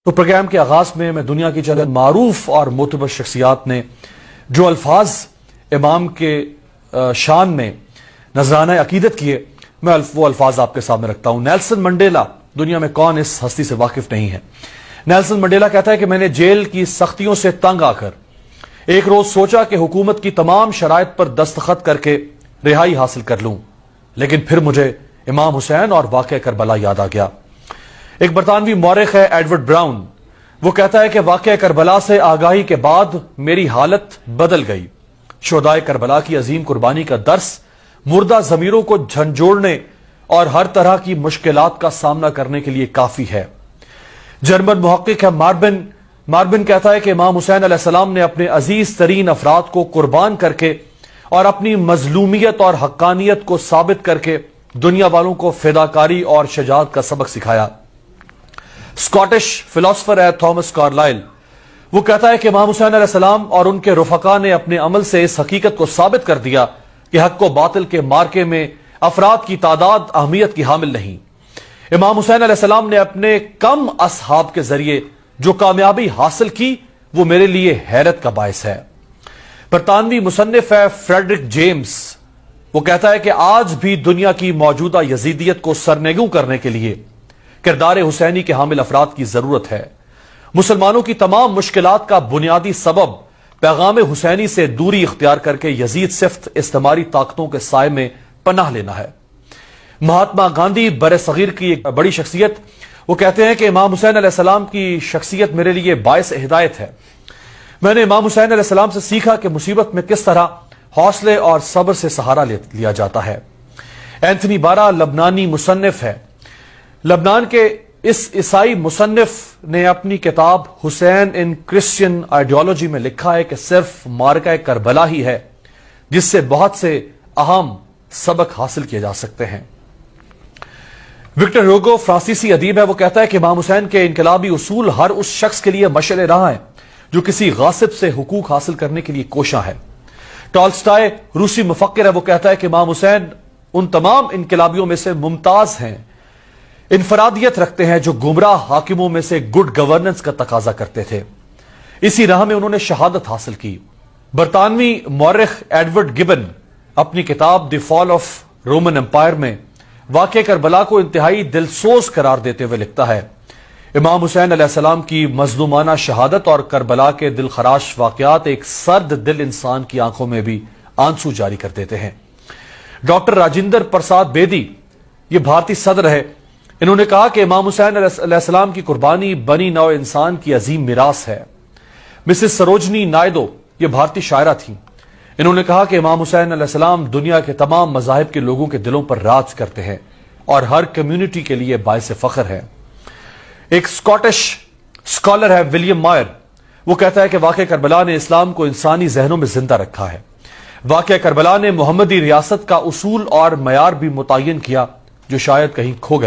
تو پروگرام کے آغاز میں دنیا کی چند معروف اور معتبر شخصیات نے جو الفاظ امام کے شان میں نذرانہ عقیدت کیے، میں وہ الفاظ آپ کے سامنے رکھتا ہوں۔ نیلسن منڈیلا، دنیا میں کون اس ہستی سے واقف نہیں ہے۔ نیلسن منڈیلا کہتا ہے کہ میں نے جیل کی سختیوں سے تنگ آ کر ایک روز سوچا کہ حکومت کی تمام شرائط پر دستخط کر کے رہائی حاصل کر لوں، لیکن پھر مجھے امام حسین اور واقعہ کربلا یاد آ گیا۔ ایک برطانوی مورخ ہے ایڈورڈ براؤن، وہ کہتا ہے کہ واقعہ کربلا سے آگاہی کے بعد میری حالت بدل گئی۔ شہدائے کربلا کی عظیم قربانی کا درس مردہ ضمیروں کو جھنجھوڑنے اور ہر طرح کی مشکلات کا سامنا کرنے کے لیے کافی ہے۔ جرمن محقق ہے ماربن کہتا ہے کہ امام حسین علیہ السلام نے اپنے عزیز ترین افراد کو قربان کر کے اور اپنی مظلومیت اور حقانیت کو ثابت کر کے دنیا والوں کو فداکاری اور شجاعت کا سبق سکھایا۔ اسکاٹش فلاسفر ہے تھامس کارلائل، وہ کہتا ہے کہ امام حسین علیہ السلام اور ان کے رفقا نے اپنے عمل سے اس حقیقت کو ثابت کر دیا کہ حق و باطل کے مارکے میں افراد کی تعداد اہمیت کی حامل نہیں۔ امام حسین علیہ السلام نے اپنے کم اصحاب کے ذریعے جو کامیابی حاصل کی وہ میرے لیے حیرت کا باعث ہے۔ برطانوی مصنف ہے فریڈرک جیمز، وہ کہتا ہے کہ آج بھی دنیا کی موجودہ یزیدیت کو سرنگوں کرنے کے لیے کردار حسینی کے حامل افراد کی ضرورت ہے۔ مسلمانوں کی تمام مشکلات کا بنیادی سبب پیغام حسینی سے دوری اختیار کر کے یزید صفت استعماری طاقتوں کے سائے میں پناہ لینا ہے۔ مہاتما گاندھی بر صغیر کی ایک بڑی شخصیت، وہ کہتے ہیں کہ امام حسین علیہ السلام کی شخصیت میرے لیے باعث ہدایت ہے۔ میں نے امام حسین علیہ السلام سے سیکھا کہ مصیبت میں کس طرح حوصلے اور صبر سے سہارا لیا جاتا ہے۔ اینتھنی بارا لبنانی مصنف ہے۔ لبنان کے اس عیسائی مصنف نے اپنی کتاب حسین ان کرسچین آئیڈیالوجی میں لکھا ہے کہ صرف معرکہ کربلا ہی ہے جس سے بہت سے اہم سبق حاصل کیے جا سکتے ہیں۔ وکٹر ہیوگو فرانسیسی ادیب ہے، وہ کہتا ہے کہ امام حسین کے انقلابی اصول ہر اس شخص کے لیے مشعل راہ ہے جو کسی غاصب سے حقوق حاصل کرنے کے لیے کوشاں ہے۔ ٹالسٹائے روسی مفکر ہے، وہ کہتا ہے کہ امام حسین ان تمام انقلابیوں میں سے ممتاز ہیں، انفرادیت رکھتے ہیں جو گمراہ حاکموں میں سے گڈ گورننس کا تقاضا کرتے تھے۔ اسی راہ میں انہوں نے شہادت حاصل کی۔ برطانوی مورخ ایڈورڈ گبن اپنی کتاب دی فال آف رومن امپائر میں واقعہ کربلا کو انتہائی دلسوز قرار دیتے ہوئے لکھتا ہے، امام حسین علیہ السلام کی مظلومانہ شہادت اور کربلا کے دل خراش واقعات ایک سرد دل انسان کی آنکھوں میں بھی آنسو جاری کر دیتے ہیں۔ ڈاکٹر راجندر پرساد بیدی، یہ بھارتی صدر ہے، انہوں نے کہا کہ امام حسین علیہ السلام کی قربانی بنی نوع انسان کی عظیم میراث ہے۔ مسز سروجنی نائیڈو، یہ بھارتی شاعرہ تھیں، انہوں نے کہا کہ امام حسین علیہ السلام دنیا کے تمام مذاہب کے لوگوں کے دلوں پر راج کرتے ہیں اور ہر کمیونٹی کے لیے باعث فخر ہے۔ ایک اسکاٹش اسکالر ہے ولیم مائر، وہ کہتا ہے کہ واقعہ کربلا نے اسلام کو انسانی ذہنوں میں زندہ رکھا ہے۔ واقعہ کربلا نے محمدی ریاست کا اصول اور معیار بھی متعین کیا جو شاید کہیں کھو گیا۔